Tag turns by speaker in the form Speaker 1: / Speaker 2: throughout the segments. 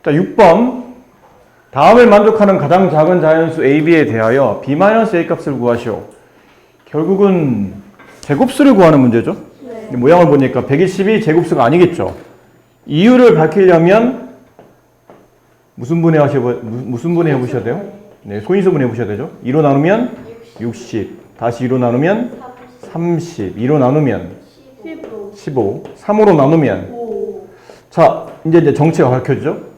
Speaker 1: 자, 6번. 다음을 만족하는 가장 작은 자연수 AB에 대하여 B-A 값을 구하시오. 결국은 제곱수를 구하는 문제죠. 네. 모양을 보니까 120이 제곱수가 아니겠죠. 이유를 밝히려면 무슨 분해 해보셔야 돼요? 네, 소인수분 해보셔야 되죠. 2로 나누면 60, 다시 2로 나누면 30, 2로 나누면 15, 3으로 나누면 5. 자, 이제 정체가 밝혀지죠.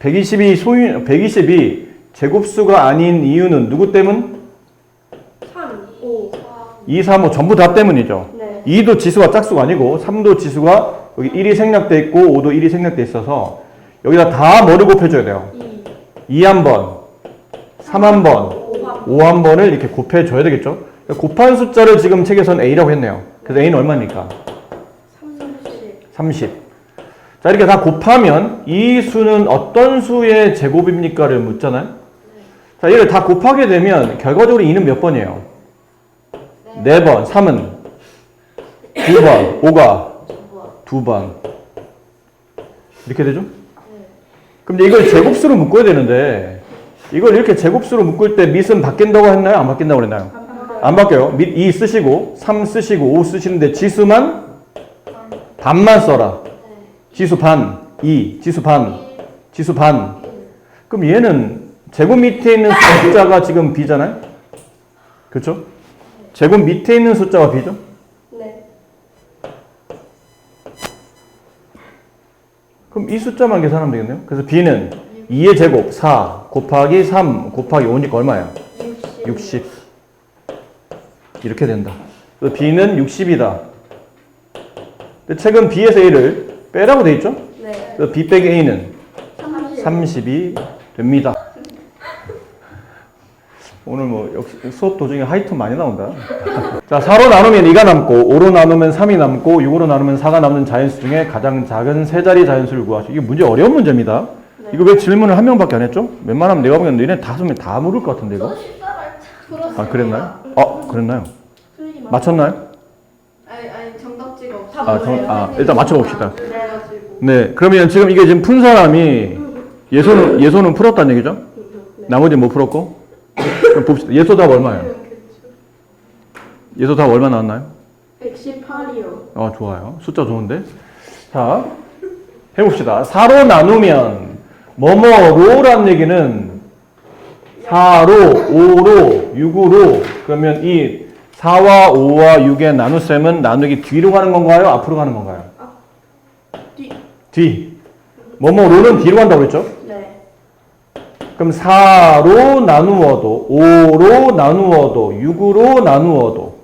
Speaker 1: 120이 제곱수가 아닌 이유는 누구 때문?
Speaker 2: 3, 5,
Speaker 1: 2, 3, 5 전부 다 때문이죠.
Speaker 2: 네.
Speaker 1: 2도 지수가 짝수가 아니고 3도 지수가 여기 1이 생략돼 있고 5도 1이 생략돼 있어서 여기다 다 뭐를 곱해줘야 돼요? 2 한 번, 3 한 번, 5 한 번을 이렇게 곱해줘야 되겠죠? 그러니까 곱한 숫자를 지금 책에서는 A라고 했네요. 그래서 A는 얼마입니까? 30. 자, 이렇게 다 곱하면 이 수는 어떤 수의 제곱입니까를 묻잖아요. 자, 얘를 다 곱하게 되면 결과적으로 2는 몇 번이에요? 4번, 3은 2번, 5가 2번. 이렇게 되죠? 그럼 이걸 제곱수로 묶어야 되는데 이걸 이렇게 제곱수로 묶을 때 밑은 바뀐다고 했나요? 안 바뀐다고 그랬나요? 안 바뀌어요. 밑 2 쓰시고 3 쓰시고 5 쓰시는데 지수만 반만 써라. 지수 반, 2, 지수 반, 지수 반. 그럼 얘는 제곱 밑에 있는 숫자가 지금 B잖아요? 그렇죠? 제곱 밑에 있는 숫자가 B죠?
Speaker 2: 네.
Speaker 1: 그럼 이 숫자만 계산하면 되겠네요? 그래서 B는 2의 제곱, 4 곱하기 3 곱하기 5니까 얼마예요? 60. 이렇게 된다. 그래서 B는 60이다. 근데 책은 B에서 A를 빼라고 돼 있죠?
Speaker 2: 네.
Speaker 1: 그래서 B 빼기 A는 30이 됩니다. 오늘 뭐 역시 수업 도중에 하이톤 많이 나온다. 자, 4로 나누면 2가 남고 5로 나누면 3이 남고 6으로 나누면 4가 남는 자연수 중에 가장 작은 세 자리 자연수를 구하시오. 이게 문제 어려운 문제입니다. 네. 이거 왜 질문을 한 명밖에 안 했죠? 웬만하면 내가 보기엔 너네 5명 다 모를 것 같은데 이거? 아, 그랬나요? 그랬나요? 맞췄나요?
Speaker 2: 아니 정답지가 다
Speaker 1: 일단 맞춰봅시다. 네, 그러면 지금 이게 지금 푼 사람이 예소는 풀었다는 얘기죠?
Speaker 2: 네.
Speaker 1: 나머지는 못 풀었고? 그럼 봅시다. 예소 답 얼마예요? 예소 답 얼마 나왔나요?
Speaker 2: 118이요.
Speaker 1: 좋아요. 숫자 좋은데? 자, 해봅시다. 4로 나누면 뭐뭐로라는 얘기는 4로, 5로, 6으로 그러면 이 4와 5와 6의 나눗셈은 나누기 뒤로 가는 건가요? 앞으로 가는 건가요? 뒤. 뭐뭐로는 뒤로 간다고 했죠?
Speaker 2: 네.
Speaker 1: 그럼 4로 나누어도 5로 나누어도 6으로 나누어도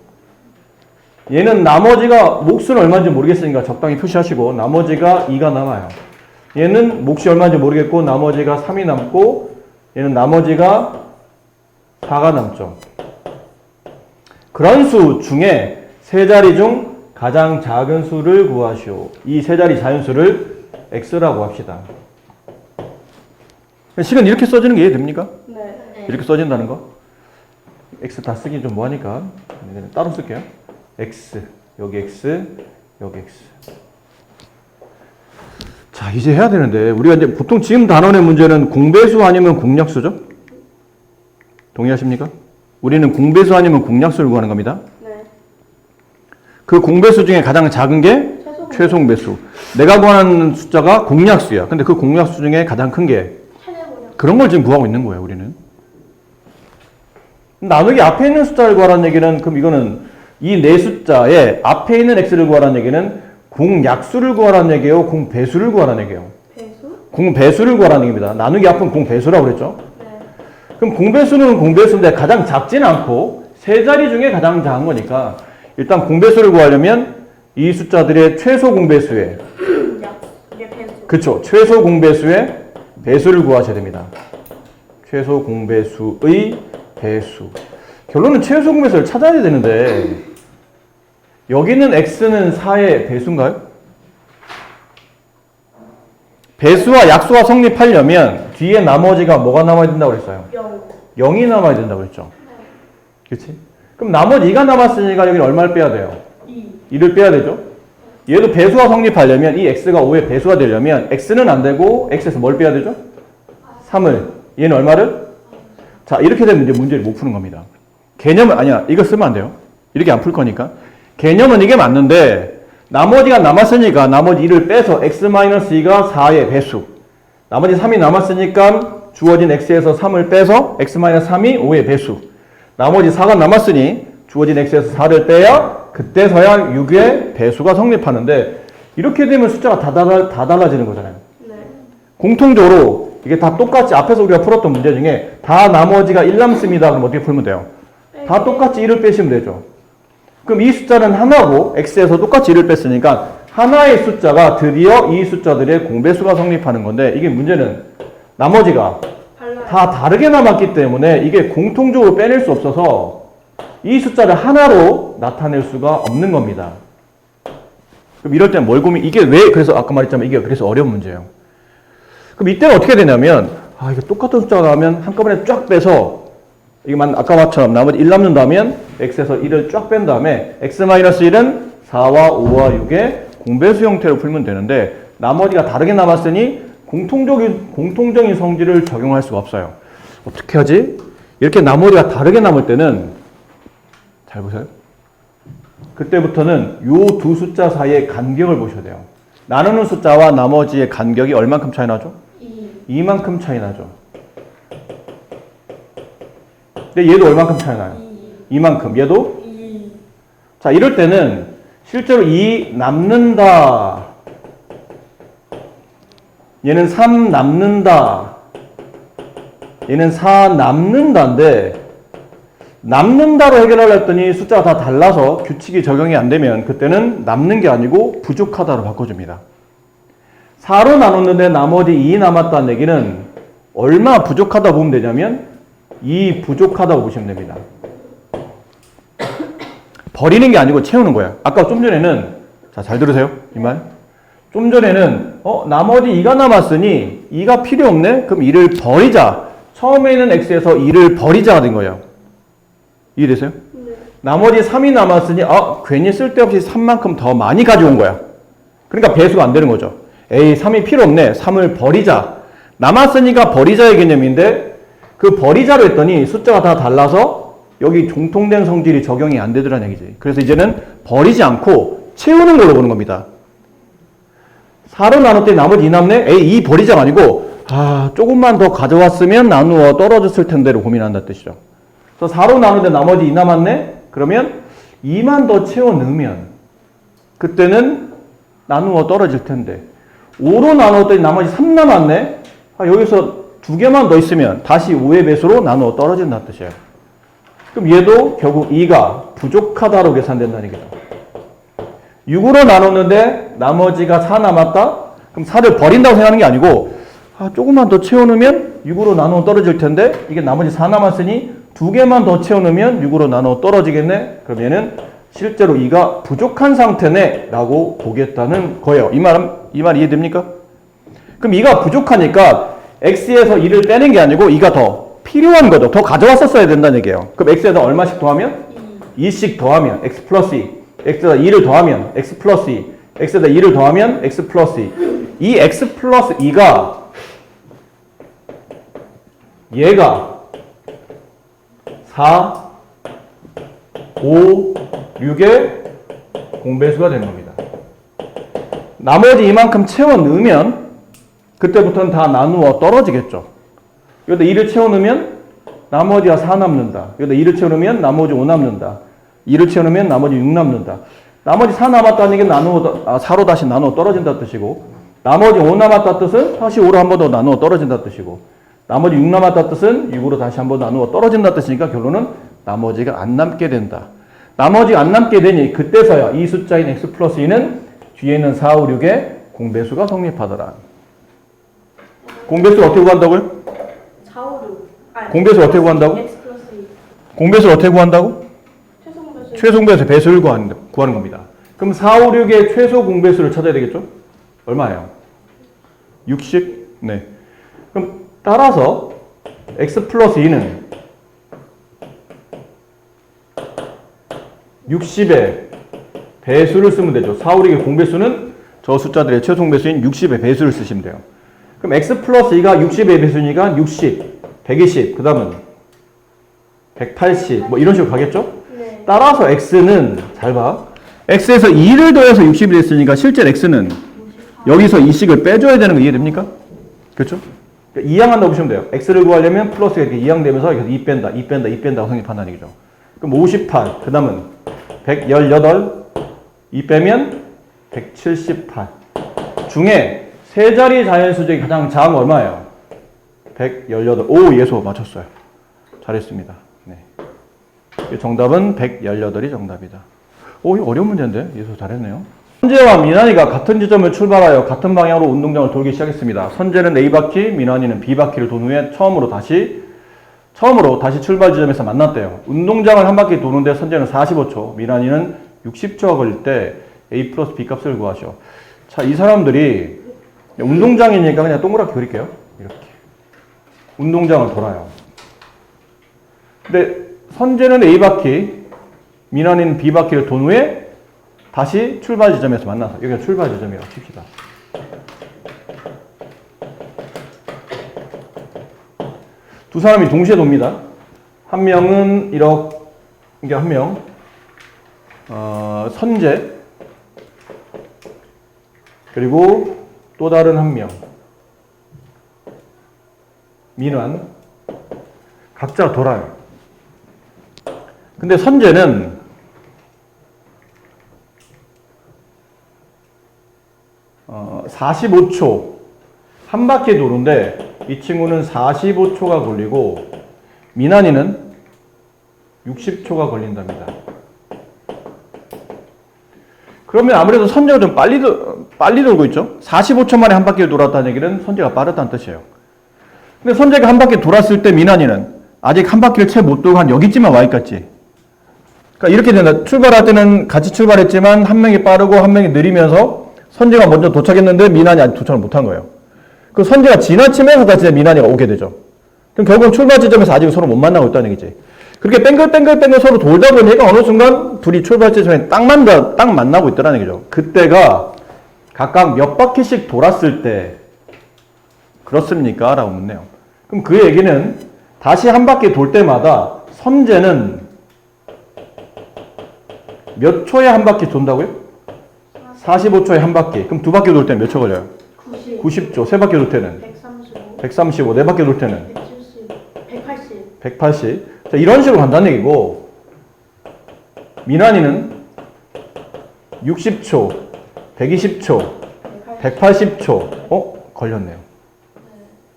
Speaker 1: 얘는 나머지가 몫은 얼마인지 모르겠으니까 적당히 표시하시고 나머지가 2가 남아요. 얘는 몫이 얼마인지 모르겠고 나머지가 3이 남고 얘는 나머지가 4가 남죠. 그런 수 중에 세 자리 중 가장 작은 수를 구하시오. 이 세 자리 자연수를 X라고 합시다. 식은 이렇게 써지는 게 이해됩니까?
Speaker 2: 네.
Speaker 1: 이렇게 써진다는 거? X 다 쓰긴 좀 뭐하니까 따로 쓸게요. X, 여기 X, 여기 X. 자, 이제 해야 되는데 우리가 이제 보통 지금 단원의 문제는 공배수 아니면 공약수죠? 동의하십니까? 우리는 공배수 아니면 공약수를 구하는 겁니다.
Speaker 2: 네.
Speaker 1: 그 공배수 중에 가장 작은 게 최소 공배수. 내가 구하는 숫자가 공약수야. 근데 그 공약수 중에 가장 큰 게 그런 걸 지금 구하고 있는 거예요, 우리는. 나누기 앞에 있는 숫자를 구하라는 얘기는 그럼 이거는 이 네 숫자에 앞에 있는 x를 구하라는 얘기는 공약수를 구하라는 얘기예요, 공배수를 구하라는 얘기예요.
Speaker 2: 배수?
Speaker 1: 공배수를 구하라는 얘기입니다. 나누기 앞은 공배수라고 그랬죠?
Speaker 2: 네.
Speaker 1: 그럼 공배수는 공배수인데 가장 작진 않고 세 자리 중에 가장 작은 거니까 일단 공배수를 구하려면 이 숫자들의 최소 공배수의 그쵸, 최소 공배수의 배수를 구하셔야 됩니다. 최소 공배수의 배수. 결론은 최소 공배수를 찾아야 되는데 여기는 x는 4의 배수인가요? 배수와 약수가 성립하려면 뒤에 나머지가 뭐가 남아야 된다고 그랬어요? 0이 남아야 된다고 그랬죠? 그렇지? 그럼 나머지 2가 남았으니까 여기는 얼마를 빼야 돼요? 2를 빼야 되죠? 얘도 배수가 성립하려면 이 x가 5의 배수가 되려면 x는 안 되고 x에서 뭘 빼야 되죠? 3을. 얘는 얼마를? 자, 이렇게 되면 이제 문제를 못 푸는 겁니다. 개념은, 아니야. 이거 쓰면 안 돼요. 이렇게 안 풀 거니까. 개념은 이게 맞는데, 나머지가 남았으니까 나머지 1을 빼서 x-2가 4의 배수. 나머지 3이 남았으니까 주어진 x에서 3을 빼서 x-3이 5의 배수. 나머지 4가 남았으니 주어진 x에서 4를 빼야 그때서야 6의 배수가 성립하는데, 이렇게 되면 숫자가 다 달라지는 거잖아요.
Speaker 2: 네.
Speaker 1: 공통적으로 이게 다 똑같이 앞에서 우리가 풀었던 문제 중에 다 나머지가 1 남습니다. 그럼 어떻게 풀면 돼요? 다 똑같이 1을 빼시면 되죠. 그럼 이 숫자는 하나고 x에서 똑같이 1을 뺐으니까 하나의 숫자가 드디어 이 숫자들의 공배수가 성립하는 건데, 이게 문제는 나머지가
Speaker 2: 달라요.
Speaker 1: 다 다르게 남았기 때문에 이게 공통적으로 빼낼 수 없어서 이 숫자를 하나로 나타낼 수가 없는 겁니다. 그럼 이럴 때는 뭘 이게 왜, 그래서 아까 말했지만 이게 그래서 어려운 문제예요. 그럼 이때는 어떻게 되냐면, 이게 똑같은 숫자가 나오면 한꺼번에 쫙 빼서, 이게만 아까 말처럼 나머지 1 남는다면 x에서 1을 쫙 뺀 다음에 x-1은 4와 5와 6의 공배수 형태로 풀면 되는데, 나머지가 다르게 남았으니 공통적인 성질을 적용할 수가 없어요. 어떻게 하지? 이렇게 나머지가 다르게 남을 때는, 잘 보세요. 그때부터는 요 두 숫자 사이의 간격을 보셔야 돼요. 나누는 숫자와 나머지의 간격이 얼만큼 차이 나죠? 2만큼 차이 나죠. 근데 얘도 얼만큼 차이 나요? 2만큼. 얘도? 자, 이럴 때는 실제로 2 남는다. 얘는 3 남는다. 얘는 4 남는다인데, 남는다로 해결하려 했더니 숫자가 다 달라서 규칙이 적용이 안 되면 그때는 남는 게 아니고 부족하다로 바꿔줍니다. 4로 나눴는데 나머지 2 남았다는 얘기는 얼마 부족하다 보면 되냐면 2 부족하다고 보시면 됩니다. 버리는 게 아니고 채우는 거야. 아까 좀 전에는, 자, 잘 들으세요. 이 말. 좀 전에는 나머지 2가 남았으니 2가 필요 없네? 그럼 2를 버리자. 처음에 있는 x에서 2를 버리자가 된 거예요. 이해되세요?
Speaker 2: 네.
Speaker 1: 나머지 3이 남았으니 괜히 쓸데없이 3만큼 더 많이 가져온 거야. 그러니까 배수가 안 되는 거죠. 에이, 3이 필요 없네. 3을 버리자. 남았으니까 버리자의 개념인데, 그 버리자로 했더니 숫자가 다 달라서 여기 공통된 성질이 적용이 안 되더라는 얘기지. 그래서 이제는 버리지 않고 채우는 걸로 보는 겁니다. 4로 나눴더니 나머지 2 남네? 에이, 2 버리자가 아니고 조금만 더 가져왔으면 나누어 떨어졌을 텐데로 고민한다는 뜻이죠. 그래서 4로 나누는데 나머지 2 남았네? 그러면 2만 더 채워 넣으면 그때는 나누어 떨어질 텐데, 5로 나눴더니 나머지 3 남았네? 여기서 2개만 더 있으면 다시 5의 배수로 나누어 떨어진다는 뜻이에요. 그럼 얘도 결국 2가 부족하다로 계산된다는 얘기죠. 6으로 나눴는데 나머지가 4 남았다? 그럼 4를 버린다고 생각하는 게 아니고, 조금만 더 채워넣으면 6으로 나누어 떨어질 텐데, 이게 나머지 4 남았으니 2개만 더 채워넣으면 6으로 나누어 떨어지겠네? 그럼 얘는 실제로 2가 부족한 상태네? 라고 보겠다는 거예요. 이 말 이해됩니까? 그럼 2가 부족하니까 x에서 2를 빼는 게 아니고 2가 더 필요한 거죠. 더 가져왔었어야 된다는 얘기예요. 그럼 x에다 얼마씩 더하면? 2씩 더하면 x 플러스 2. x에다 2를 더하면 x 플러스 2. x에다 2를 더하면 x 플러스 2. 이 x 플러스 2가 얘가 4, 5, 6의 공배수가 되는 겁니다. 나머지 이만큼 채워 넣으면 그때부터는 다 나누어 떨어지겠죠. 여기다 2를 채워 넣으면 나머지가 4 남는다. 여기다 2를 채워 넣으면 나머지 5 남는다. 2를 채워 넣으면 나머지 6 남는다. 나머지 4 남았다는 얘기는 4로 다시 나누어 떨어진다는 뜻이고, 나머지 5 남았다는 뜻은 다시 5로 한 번 더 나누어 떨어진다는 뜻이고, 나머지 6 남았다는 뜻은 6으로 다시 한 번 나누어 떨어진다는 뜻이니까 결론은 나머지가 안 남게 된다. 나머지가 안 남게 되니 그때서야 이 숫자인 x 플러스 2는 뒤에 있는 4, 5, 6의 공배수가 성립하더라. 공배수를 어떻게 구한다고요?
Speaker 2: 4, 5, 6.
Speaker 1: 공배수를 어떻게 구한다고?
Speaker 2: x 플러스 2.
Speaker 1: 공배수를 어떻게 구한다고?
Speaker 2: 최소공배수.
Speaker 1: 최소공배수 배수를 구하는 겁니다. 그럼 4, 5, 6의 최소 공배수를 찾아야 되겠죠? 얼마예요? 60? 네. 그럼 따라서 x 플러스 2는 60의 배수를 쓰면 되죠. 4, 5, 6의 공배수는 저 숫자들의 최소 공배수인 60의 배수를 쓰시면 돼요. 그럼 x 플러스 2가 60의 배수니까 60, 120, 그 다음은 180, 뭐 이런 식으로 가겠죠?
Speaker 2: 네.
Speaker 1: 따라서 x는, 잘 봐. x에서 2를 더해서 60이 됐으니까 실제 x는 여기서 2씩을 빼줘야 되는 거 이해됩니까? 그렇죠? 그러니까 이항한다고 보시면 돼요. x를 구하려면 플러스가 이렇게 이항되면서 이렇게 2 뺀다, 2 뺀다, 2 뺀다고 성립한다는 얘기죠. 그럼 58, 그 다음은 118, 2 빼면 178. 중에 세 자리 자연수 중에 가장 작은 거 얼마예요? 118. 오, 예소 맞췄어요. 잘했습니다. 네. 정답은 118이 정답이다. 오, 이거 어려운 문제인데? 예소 잘했네요. 선재와 민환이가 같은 지점을 출발하여 같은 방향으로 운동장을 돌기 시작했습니다. 선재는 A바퀴, 민환이는 B바퀴를 돈 후에 처음으로 다시 출발 지점에서 만났대요. 운동장을 한 바퀴 도는데 선재는 45초, 민환이는 60초가 걸릴 때 A 플러스 B 값을 구하시오. 자, 이 사람들이 운동장이니까 그냥 동그랗게 그릴게요. 이렇게. 운동장을 돌아요. 근데 선재는 A바퀴, 민환이는 B바퀴를 돈 후에 다시 출발 지점에서 만나서, 여기가 출발 지점이라고 칩시다. 두 사람이 동시에 돕니다. 한 명은 이게 한 명, 선재, 그리고 또 다른 한 명, 민환, 각자 돌아요. 근데 선재는 45초 한 바퀴 도는데 이 친구는 45초가 걸리고 민환이는 60초가 걸린답니다. 그러면 아무래도 선재가 좀 빨리 돌고 있죠? 45초 만에 한 바퀴를 돌았다는 얘기는 선재가 빠르다는 뜻이에요. 근데 선재가 한 바퀴 돌았을 때 민환이는 아직 한 바퀴를 채 못 돌고 한 여기쯤만 와 있겠지. 그러니까 이렇게 된다. 출발할 때는 같이 출발했지만 한 명이 빠르고 한 명이 느리면서 선재가 먼저 도착했는데 민환이 아직 도착을 못한 거예요. 그 선재가 지나치면서 다시 민환이가 오게 되죠. 그럼 결국 출발 지점에서 아직 서로 못 만나고 있다는 얘기지. 그렇게 뺑글뺑글 서로 돌다 보니까 어느 순간 둘이 출발 지점에 딱 만나고 있다는 얘기죠. 그때가 각각 몇 바퀴씩 돌았을 때 그렇습니까? 라고 묻네요. 그럼 그 얘기는 다시 한 바퀴 돌 때마다 선재는 몇 초에 한 바퀴 돈다고요? 45초에 한 바퀴. 그럼 두 바퀴 돌 때는 몇 초 걸려요? 90초. 세 바퀴 돌 때는? 135. 네 바퀴 돌 때는? 180. 자, 이런 식으로 간다는 얘기고, 민환이는 60초, 120초, 180초. 걸렸네요.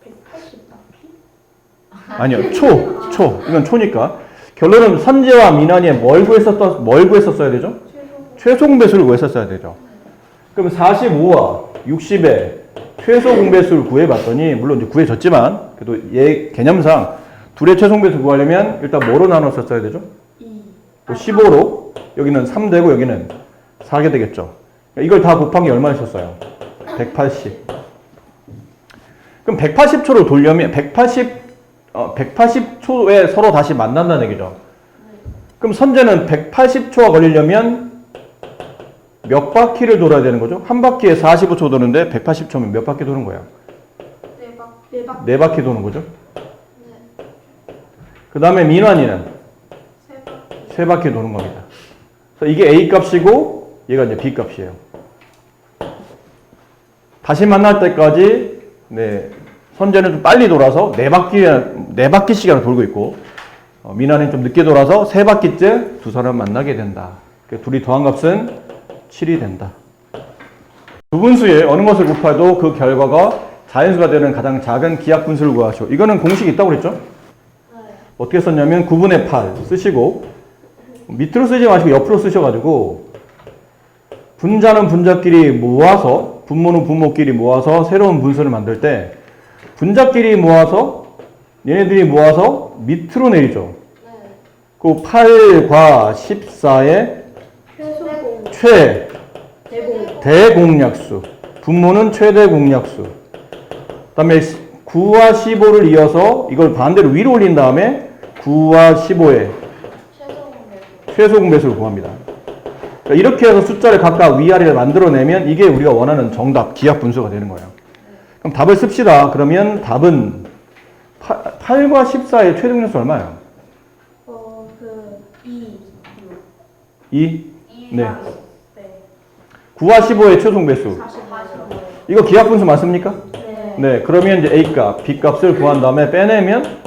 Speaker 2: 180바퀴?
Speaker 1: 아니요, 초. 이건 초니까. 결론은 선재와 민환이 뭘 구했었어야 되죠? 최소 공배수를 구했었어야 되죠. 그럼 45와 60의 최소 공배수를 구해봤더니, 물론 이제 구해졌지만, 그래도 얘 개념상 둘의 최소 공배수 구하려면 일단 뭐로 나눠서 써야 되죠? 15로, 여기는 3 되고 여기는 4게 되겠죠. 이걸 다 곱한 게 얼마 있었어요? 180. 그럼 180초를 돌려면 180초에 서로 다시 만난다는 얘기죠. 그럼 선재는 180초가 걸리려면 몇 바퀴를 돌아야 되는 거죠? 한 바퀴에 45초 도는데 180초면 몇 바퀴 도는 거예요? 네 바퀴 도는 거죠?
Speaker 2: 네.
Speaker 1: 그 다음에 민환이는 세 바퀴 도는 겁니다. 그래서 이게 A 값이고 얘가 이제 B 값이에요. 다시 만날 때까지 선재는 좀 빨리 돌아서 네 바퀴씩이나 돌고 있고 민환이는 좀 늦게 돌아서 세 바퀴째 두 사람 만나게 된다. 둘이 더한 값은 7이 된다. 두 분수에 어느 것을 곱해도 그 결과가 자연수가 되는 가장 작은 기하 분수를 구하시오. 이거는 공식이 있다고 그랬죠?
Speaker 2: 네.
Speaker 1: 어떻게 썼냐면 9분의 8 쓰시고 밑으로 쓰지 마시고 옆으로 쓰셔가지고 분자는 분자끼리 모아서 분모는 분모끼리 모아서 새로운 분수를 만들 때 분자끼리 모아서 얘네들이 모아서 밑으로 내리죠.
Speaker 2: 네.
Speaker 1: 그 8과 14의 대공약수. 분모는 최대 공약수. 그 다음에 9와 15를 이어서 이걸 반대로 위로 올린 다음에 9와 15의 최소 공배수를 구합니다. 그러니까 이렇게 해서 숫자를 각각 위아래를 만들어내면 이게 우리가 원하는 정답, 기하 분수가 되는 거예요. 그럼 답을 씁시다. 그러면 답은 8과 14의 최종 연수 얼마예요? 2? 네. 9와 15의 최종 배수.
Speaker 2: 45.
Speaker 1: 이거 기하분수 맞습니까?
Speaker 2: 네.
Speaker 1: 네. 그러면 이제 A값, B값을 구한 다음에 빼내면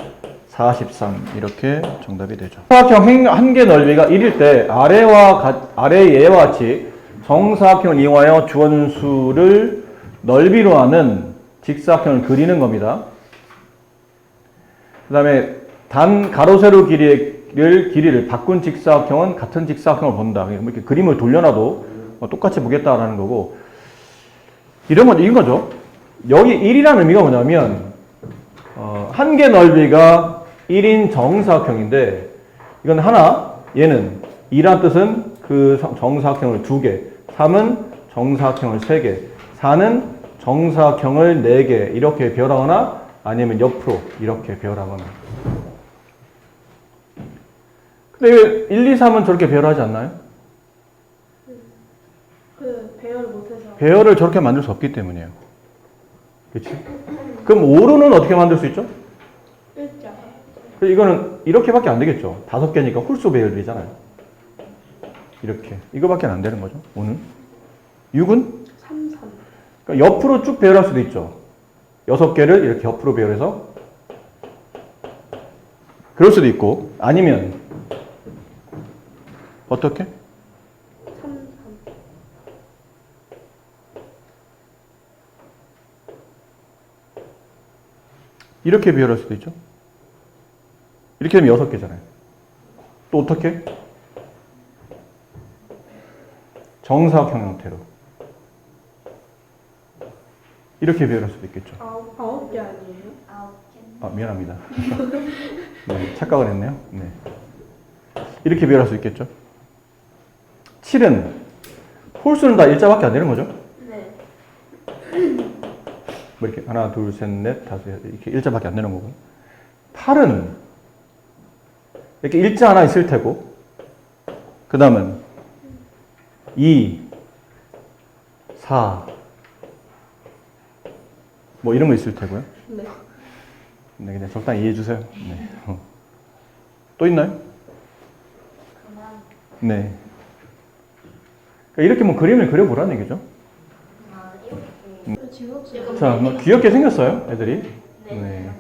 Speaker 1: 43. 이렇게 정답이 되죠. 삼각형 한개 넓이가 1일 때 아래 예와 같이 정사각형을 이용하여 주어진 수를 넓이로 하는 직사각형을 그리는 겁니다. 그 다음에 단 가로 세로 길이를 바꾼 직사각형은 같은 직사각형을 본다. 이렇게 그림을 돌려놔도 똑같이 보겠다라는 거고, 이런 거죠. 여기 1이라는 의미가 뭐냐면 한 개 넓이가 1인 정사각형인데, 이건 하나, 얘는 2란 뜻은 그 정사각형을 2개, 3은 정사각형을 3개, 4는 정사각형을 4개 이렇게 배열하거나 아니면 옆으로 이렇게 배열하거나. 근데 1, 2, 3은 저렇게 배열하지 않나요?
Speaker 2: 배열을 못해서.
Speaker 1: 배열을 저렇게 만들 수 없기 때문이에요. 그렇지? 그럼 5로는 어떻게 만들 수 있죠?
Speaker 2: 일자.
Speaker 1: 이거는 이렇게밖에 안 되겠죠. 5개니까 홀수 배열이잖아요. 이렇게. 이거밖에 안 되는 거죠. 5는. 6은?
Speaker 2: 3, 3.
Speaker 1: 그러니까 옆으로 쭉 배열할 수도 있죠. 6개를 이렇게 옆으로 배열해서 그럴 수도 있고, 아니면 어떻게?
Speaker 2: 3, 3.
Speaker 1: 이렇게 배열할 수도 있죠. 이렇게 되면 6개잖아요. 또 어떻게? 정사각형 형태로 이렇게 배열할 수도 있겠죠.
Speaker 2: 9개 아니에요? 9개.
Speaker 1: 아, 미안합니다. 네, 착각을 했네요. 네. 이렇게 배열할 수 있겠죠. 7은 홀수는 다 일자밖에 안 되는 거죠.
Speaker 2: 네.
Speaker 1: 뭐 이렇게 하나, 둘, 셋, 넷, 다섯, 이렇게 일자밖에 안 되는 거고. 8은 이렇게 일자 하나 있을 테고, 그 다음은 2, 4, 뭐 이런 거 있을 테고요.
Speaker 2: 네.
Speaker 1: 네, 그냥 적당히 이해해 주세요. 네. 또 있나요? 네. 그러니까 이렇게 뭐 그림을 그려보라는 얘기죠. 자, 뭐 귀엽게 생겼어요, 애들이. 네.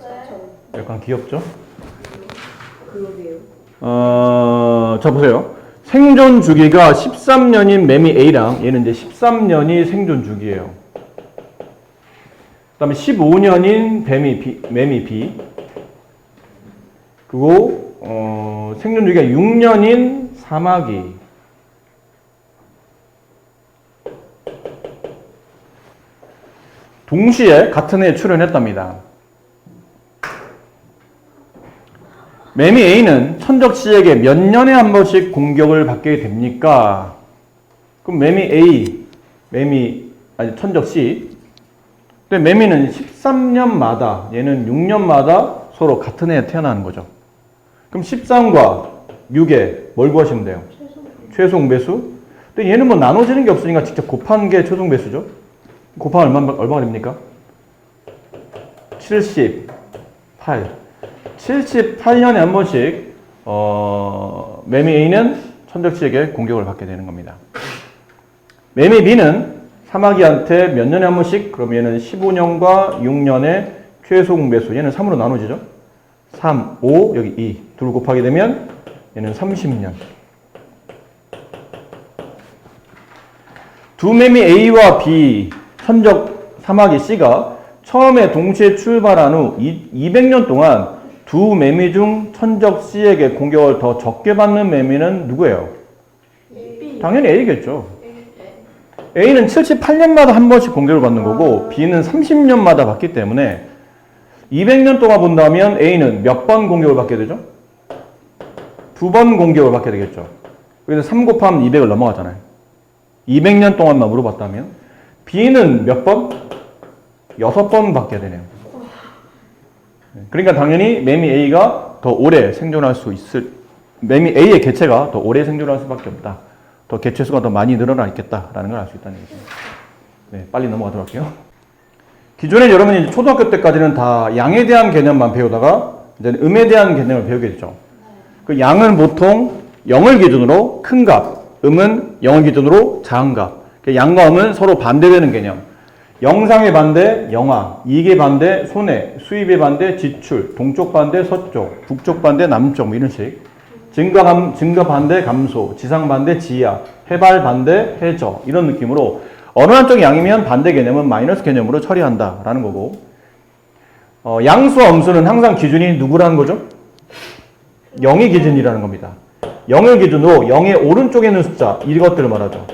Speaker 1: 약간 귀엽죠?
Speaker 2: 그러게요.
Speaker 1: 자, 보세요. 생존 주기가 13년인 매미 A랑 얘는 이제 13년이 생존 주기예요. 그 다음에 15년인 매미 B. 그리고, 생존 주기가 6년인 사마귀. 동시에 같은 해에 출현했답니다. 매미 A는 천적 C에게 몇 년에 한 번씩 공격을 받게 됩니까? 그럼 매미 A, 천적 C. 근데 매미는 13년마다, 얘는 6년마다 서로 같은 해에 태어나는 거죠. 그럼 13과 6에 뭘 구하시면 돼요? 최종 배수. 근데 얘는 뭐 나눠지는 게 없으니까 직접 곱한 게 최종 배수죠. 곱하면 얼마가 됩니까? 78. 78년에 한 번씩 매미 A는 천적 C에게 공격을 받게 되는 겁니다. 매미 B는 사마귀한테 몇 년에 한 번씩, 그럼 얘는 15년과 6년의 최소 배수, 얘는 3으로 나눠지죠. 3, 5, 여기 2, 둘 곱하게 되면 얘는 30년. 두 매미 A와 B, 천적 사마귀 C가 처음에 동시에 출발한 후 200년 동안 두 매미 중 천적 C에게 공격을 더 적게 받는 매미는 누구예요?
Speaker 2: B.
Speaker 1: 당연히 A겠죠. A는 78년마다 한 번씩 공격을 받는 거고 B는 30년마다 받기 때문에 200년 동안 본다면 A는 몇 번 공격을 받게 되죠? 2번 공격을 받게 되겠죠. 그래서 3 곱하면 200을 넘어가잖아요. 200년 동안만 물어봤다면 B는 몇 번? 6번 받게 되네요. 그러니까 당연히 매미 A가 더 오래 생존할 수 매미 A의 개체가 더 오래 생존할 수밖에 없다. 더 개체수가 더 많이 늘어나 있겠다라는 걸 알 수 있다는 얘기죠. 네, 빨리 넘어가도록 할게요. 기존에 여러분이 초등학교 때까지는 다 양에 대한 개념만 배우다가 이제 음에 대한 개념을 배우게 됐죠. 그 양은 보통 0을 기준으로 큰 값, 음은 0을 기준으로 작은 값. 양과 음은 서로 반대되는 개념. 영상의 반대 영하, 이익의 반대 손해, 수입의 반대 지출, 동쪽 반대 서쪽, 북쪽 반대 남쪽 뭐 이런 식. 증가 반대 감소, 지상 반대 지하, 해발 반대 해저 이런 느낌으로 어느 한쪽이 양이면 반대 개념은 마이너스 개념으로 처리한다라는 거고, 양수와 음수는 항상 기준이 누구라는 거죠? 0이 기준이라는 겁니다. 0을 기준으로 0의 오른쪽에 있는 숫자 이것들을 말하죠.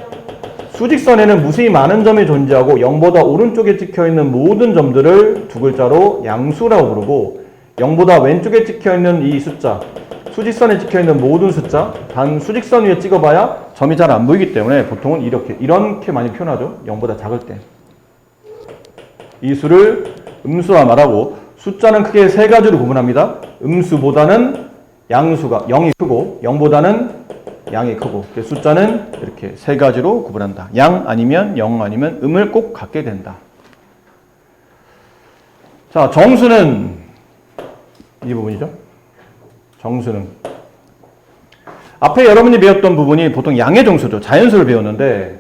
Speaker 1: 수직선에는 무수히 많은 점이 존재하고 0보다 오른쪽에 찍혀있는 모든 점들을 두 글자로 양수라고 부르고, 0보다 왼쪽에 찍혀있는 이 숫자, 수직선에 찍혀있는 모든 숫자, 단 수직선 위에 찍어봐야 점이 잘 안 보이기 때문에 보통은 이렇게 많이 표현하죠. 0보다 작을 때. 이 수를 음수화 말하고, 숫자는 크게 세 가지로 구분합니다. 음수보다는 양수가 0이 크고 0보다는 양이 크고, 숫자는 이렇게 세 가지로 구분한다. 양 아니면 0 아니면 음을 꼭 갖게 된다. 자, 정수는 이 부분이죠. 정수는 앞에 여러분이 배웠던 부분이 보통 양의 정수죠. 자연수를 배웠는데,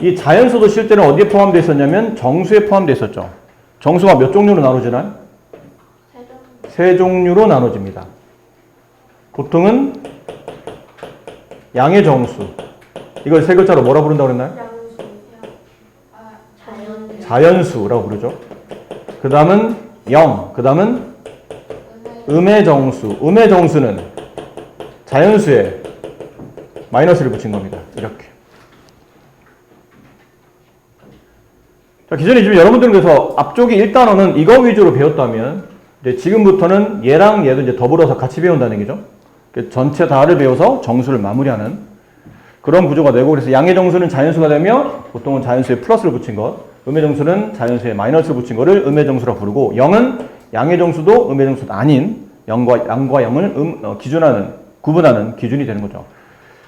Speaker 1: 이 자연수도 실 때는 어디에 포함되어 있었냐면 정수에 포함되어 있었죠. 정수가 몇 종류로 나눠지나요? 세 종류로 나눠집니다. 보통은 양의 정수, 이걸 세 글자로 뭐라 부른다고 그랬나요? 자연수라고 부르죠. 그 다음은 0, 그 다음은 음의 정수. 음의 정수는 자연수에 마이너스를 붙인 겁니다. 이렇게. 자, 기존에 지금 여러분들은 그래서 앞쪽에 1단원은 이거 위주로 배웠다면, 이제 지금부터는 얘랑 얘도 이제 더불어서 같이 배운다는 얘기죠. 전체 다를 배워서 정수를 마무리하는 그런 구조가 되고, 그래서 양의 정수는 자연수가 되며 보통은 자연수에 플러스를 붙인 것, 음의 정수는 자연수에 마이너스를 붙인 것을 음의 정수라고 부르고, 0은 양의 정수도 음의 정수도 아닌 양과 0을 구분하는 기준이 되는 거죠.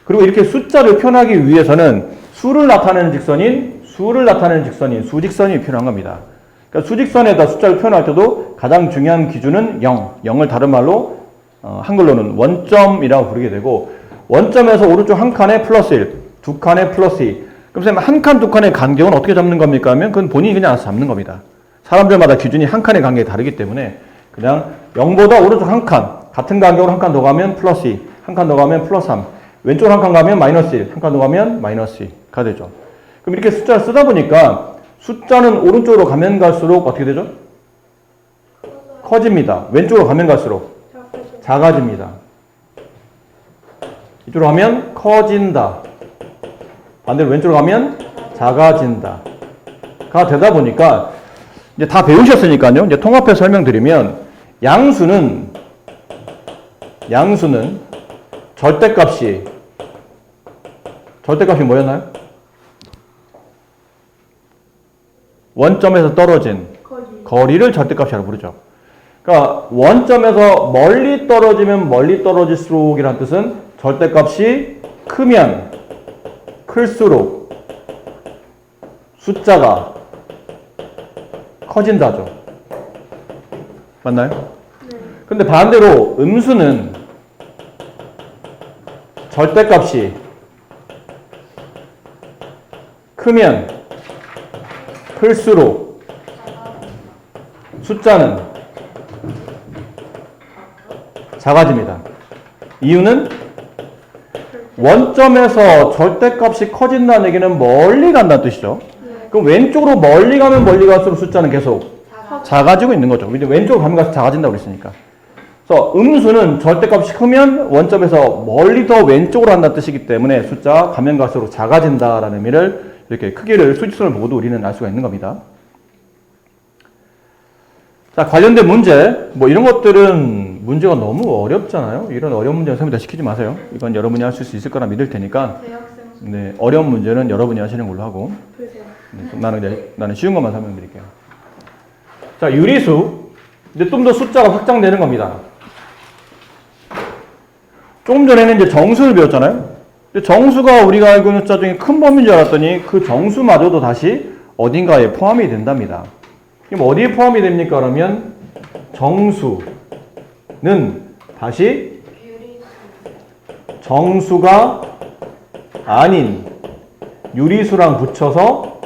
Speaker 1: 그리고 이렇게 숫자를 표현하기 위해서는 수를 나타내는 직선인 수직선이 필요한 겁니다. 그러니까 수직선에다 숫자를 표현할 때도 가장 중요한 기준은 0. 0을 다른 말로 한글로는 원점이라고 부르게 되고, 원점에서 오른쪽 한 칸에 플러스 1, 두 칸에 플러스 2. 그럼 선생님 한 칸, 두 칸의 간격은 어떻게 잡는 겁니까? 하면 그건 본인이 그냥 알아서 잡는 겁니다. 사람들마다 기준이 한 칸의 간격이 다르기 때문에 그냥 0보다 오른쪽 한 칸, 같은 간격으로 한 칸 더 가면 플러스 2, 한 칸 더 가면 플러스 3, 왼쪽으로 한 칸 가면 마이너스 1, 한 칸 더 가면 마이너스 2가 되죠. 그럼 이렇게 숫자를 쓰다 보니까 숫자는 오른쪽으로 가면 갈수록 어떻게 되죠? 커집니다. 왼쪽으로 가면 갈수록 작아집니다. 이쪽으로 가면 커진다. 반대로 왼쪽으로 가면 작아진다. 가 되다 보니까 이제 다 배우셨으니까요. 이제 통합해서 설명드리면, 양수는 절대값이 뭐였나요? 원점에서 떨어진 거리를 절대값이라고 부르죠. 그러니까 원점에서 멀리 떨어지면 멀리 떨어질수록이라는 뜻은 절대값이 크면 클수록 숫자가 커진다죠. 맞나요? 네. 근데 반대로 음수는 절대값이 크면 클수록 숫자는 작아집니다. 이유는 원점에서 절대값이 커진다는 얘기는 멀리 간다는 뜻이죠. 그럼 왼쪽으로 멀리 가면 멀리 갈수록 숫자는 계속 작아지고 있는 거죠. 왼쪽으로 가면 갈수록 작아진다고 그랬으니까. 그래서 음수는 절대값이 크면 원점에서 멀리 더 왼쪽으로 한다는 뜻이기 때문에 숫자가 가면 갈수록 작아진다라는 의미를, 이렇게 크기를 수직선을 보고도 우리는 알 수가 있는 겁니다. 자, 관련된 문제, 뭐 이런 것들은 문제가 너무 어렵잖아요. 이런 어려운 문제는 선생님들 시키지 마세요. 이건 여러분이 하실 수 있을 거라 믿을 테니까. 네, 어려운 문제는 여러분이 하시는 걸로 하고. 네, 나는 쉬운 것만 설명드릴게요. 자, 유리수. 이제 좀 더 숫자가 확장되는 겁니다. 조금 전에는 이제 정수를 배웠잖아요. 정수가 우리가 알고 있는 숫자 중에 큰 범위인 줄 알았더니 그 정수마저도 다시 어딘가에 포함이 된답니다. 그럼 어디에 포함이 됩니까? 그러면 정수는 다시 정수가 아닌 유리수랑 붙여서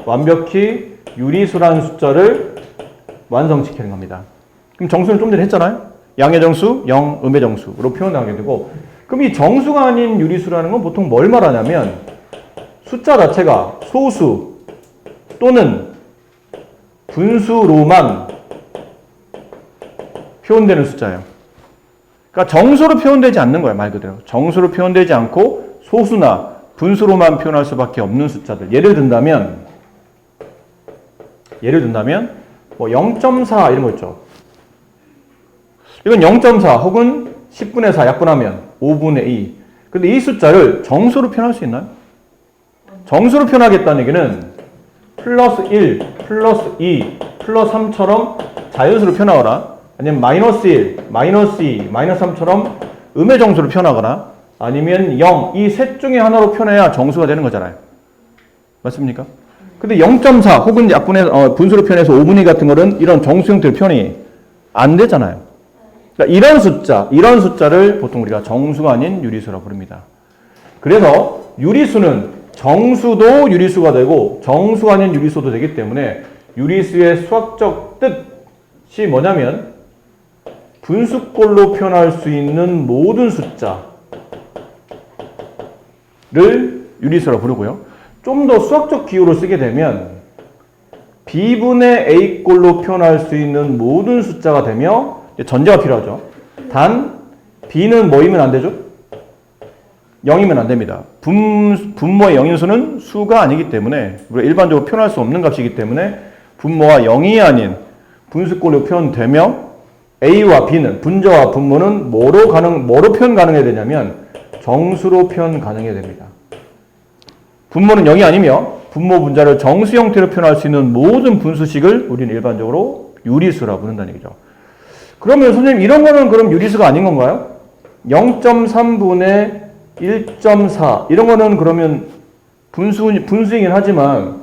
Speaker 1: 완벽히 유리수라는 숫자를 완성시키는 겁니다. 그럼 정수는 좀 전에 했잖아요. 양의 정수, 영, 음의 정수로 표현하게 되고, 그럼 이 정수가 아닌 유리수라는 건 보통 뭘 말하냐면 숫자 자체가 소수 또는 분수로만 표현되는 숫자예요. 그러니까 정수로 표현되지 않는 거예요. 말 그대로. 정수로 표현되지 않고 소수나 분수로만 표현할 수밖에 없는 숫자들. 예를 든다면 뭐 0.4 이런 거 있죠. 이건 0.4 혹은 10분의 4 약분하면 5분의 2. 근데 이 숫자를 정수로 표현할 수 있나요? 정수로 표현하겠다는 얘기는 플러스 1, 플러스 2, 플러스 3처럼 자연수로 표현하거나 아니면 마이너스 1, 마이너스 2, 마이너스 3처럼 음의 정수로 표현하거나 아니면 0, 이 셋 중에 하나로 표현해야 정수가 되는 거잖아요. 맞습니까? 근데 0.4 혹은 약분해서 분수로 표현해서 5분의 2 같은 거는 이런 정수 형태로 표현이 안 되잖아요. 그러니까 이런 숫자를 보통 우리가 정수가 아닌 유리수라고 부릅니다. 그래서 유리수는 정수도 유리수가 되고 정수가 아닌 유리수도 되기 때문에 유리수의 수학적 뜻이 뭐냐면 분수꼴로 표현할 수 있는 모든 숫자를 유리수라고 부르고요. 좀 더 수학적 기호로 쓰게 되면 B분의 A꼴로 표현할 수 있는 모든 숫자가 되며 전제가 필요하죠. 단 B는 뭐이면 안 되죠? 0이면 안 됩니다. 분모의 영인수는 수가 아니기 때문에 우리가 일반적으로 표현할 수 없는 값이기 때문에 분모가 0이 아닌 분수꼴로 표현되며 A와 B는 분자와 분모는 뭐로 표현 가능해야 되냐면 정수로 표현 가능해야 됩니다. 분모는 0이 아니며 분모 분자를 정수 형태로 표현할 수 있는 모든 분수식을 우리는 일반적으로 유리수라고 부른다는 얘기죠. 그러면 선생님 이런 거는 그럼 유리수가 아닌 건가요? 0.3분의 1.4 이런 거는 그러면 분수이긴 하지만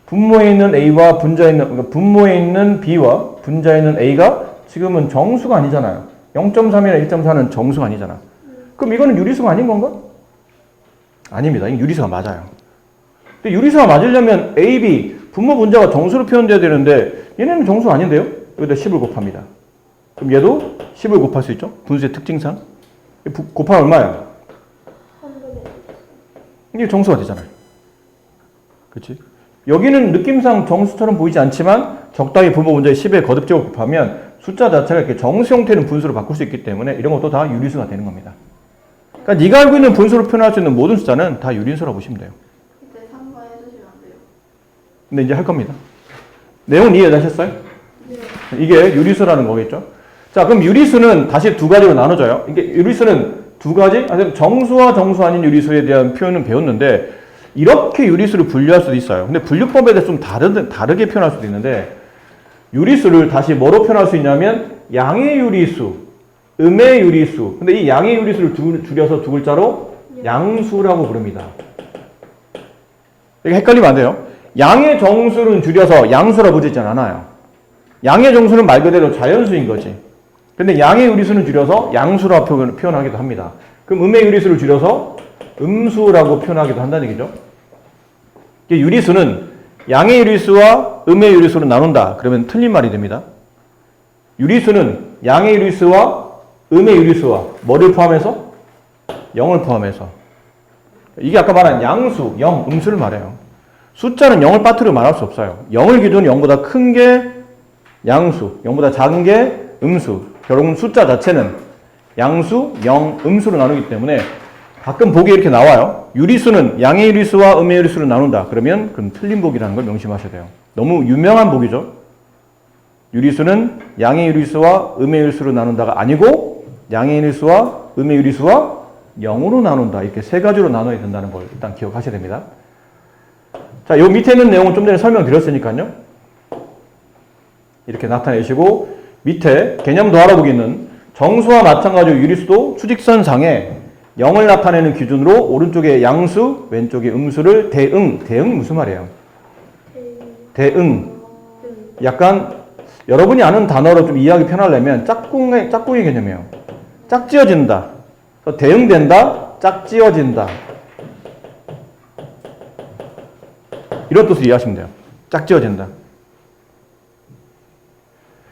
Speaker 1: 분모에 있는 A와 그러니까 분모에 있는 B와 분자에 있는 A가 지금은 정수가 아니잖아요. 0.3이나 1.4는 정수가 아니잖아. 그럼 이거는 유리수가 아닌 건가? 아닙니다. 이게 유리수가 맞아요. 근데 유리수가 맞으려면 A, B 분모 분자가 정수로 표현돼야 되는데 얘네는 정수 아닌데요? 여기다 10을 곱합니다. 그럼 얘도 10을 곱할 수 있죠? 분수의 특징상. 곱하면 얼마예요? 이게 정수가 되잖아요. 그렇지? 여기는 느낌상 정수처럼 보이지 않지만 적당히 분모 분자의 10에 거듭제곱 곱하면 숫자 자체가 이렇게 정수 형태는 분수로 바꿀 수 있기 때문에 이런 것도 다 유리수가 되는 겁니다. 그러니까 네가 알고 있는 분수로 표현할 수 있는 모든 숫자는 다 유리수라고 보시면 돼요.
Speaker 3: 그때 참고해 주시면 안 돼요?
Speaker 1: 근데 이제 할 겁니다. 내용은 이해되셨어요?
Speaker 3: 네.
Speaker 1: 이게 유리수라는 거겠죠? 자, 그럼 유리수는 다시 두 가지로 나눠져요. 이게 유리수는 두 가지? 정수와 정수 아닌 유리수에 대한 표현은 배웠는데 이렇게 유리수를 분류할 수도 있어요. 근데 분류법에 대해서 좀 다르게 표현할 수도 있는데 유리수를 다시 뭐로 표현할 수 있냐면 양의 유리수, 음의 유리수. 근데 이 양의 유리수를 줄여서 두 글자로 양수라고 부릅니다. 이게 헷갈리면 안 돼요. 양의 정수는 줄여서 양수라고 부르지 않아요. 양의 정수는 말 그대로 자연수인 거지. 근데 양의 유리수는 줄여서 양수라고 표현하기도 합니다. 그럼 음의 유리수를 줄여서 음수라고 표현하기도 한다는 얘기죠. 유리수는 양의 유리수와 음의 유리수로 나눈다. 그러면 틀린 말이 됩니다. 유리수는 양의 유리수와 음의 유리수와 뭐를 포함해서? 0을 포함해서. 이게 아까 말한 양수, 0, 음수를 말해요. 숫자는 0을 빠뜨려 말할 수 없어요. 0을 기준으로 0보다 큰 게 양수, 0보다 작은 게 음수. 결국은 숫자 자체는 양수, 0, 음수로 나누기 때문에 가끔 보기에 이렇게 나와요. 유리수는 양의 유리수와 음의 유리수로 나눈다. 그러면 그건 틀린 보기라는 걸 명심하셔야 돼요. 너무 유명한 보기죠. 유리수는 양의 유리수와 음의 유리수로 나눈다가 아니고 양의 유리수와 음의 유리수와 0으로 나눈다. 이렇게 세 가지로 나눠야 된다는 걸 일단 기억하셔야 됩니다. 자, 요 밑에 있는 내용은 좀 전에 설명드렸으니까요. 이렇게 나타내시고 밑에 개념도 알아보기는 정수와 마찬가지로 유리수도 추직선상에 0을 나타내는 기준으로 오른쪽에 양수, 왼쪽에 음수를 대응 무슨 말이에요? 대응. 약간 여러분이 아는 단어로 좀 이해하기 편하려면 짝꿍의 개념이에요. 짝지어진다. 대응된다. 짝지어진다. 이런 뜻으로 이해하시면 돼요. 짝지어진다.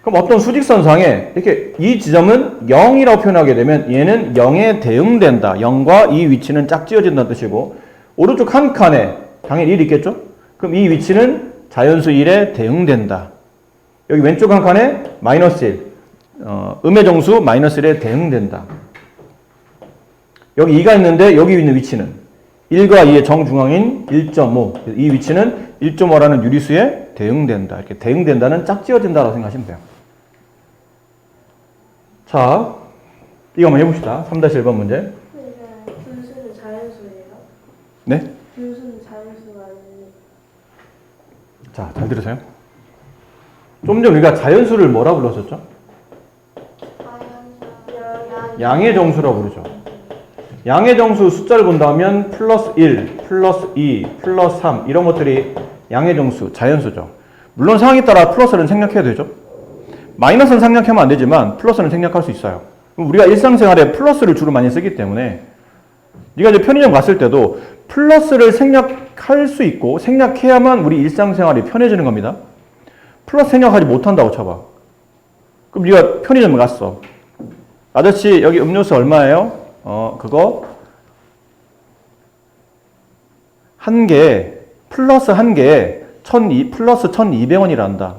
Speaker 1: 그럼 어떤 수직선상에 이렇게 이 지점은 0이라고 표현하게 되면 얘는 0에 대응된다. 0과 이 위치는 짝지어진다는 뜻이고 오른쪽 한 칸에 당연히 1이 있겠죠? 그럼 이 위치는 자연수 1에 대응된다. 여기 왼쪽 한 칸에 마이너스 1. 음의 정수 마이너스 1에 대응된다. 여기 2가 있는데 여기 있는 위치는 1과 2의 정중앙인 1.5. 이 위치는 1.5라는 유리수에 대응된다. 이렇게 대응된다는 짝지어진다라고 생각하시면 돼요. 자, 이거 한번 해봅시다. 3-1번 문제.
Speaker 2: 분수는 자연수예요?
Speaker 1: 네?
Speaker 2: 분수는 자연수가 아니에요?
Speaker 1: 자, 잘 들으세요. 좀 전 우리가 자연수를 뭐라 불렀었죠? 양의 정수라고 부르죠. 양의 정수 숫자를 본다면 플러스 1, 플러스 2, 플러스 3 이런 것들이 양의 정수, 자연수죠. 물론 상황에 따라 플러스는 생략해야 되죠. 마이너스는 생략하면 안 되지만 플러스는 생략할 수 있어요. 우리가 일상생활에 플러스를 주로 많이 쓰기 때문에 네가 이제 편의점 갔을 때도 플러스를 생략할 수 있고 생략해야만 우리 일상생활이 편해지는 겁니다. 플러스 생략하지 못한다고 쳐봐. 그럼 네가 편의점에 갔어. 아저씨 여기 음료수 얼마예요? 그거 한 개 플러스 한 개에 플러스 1,200원이란다.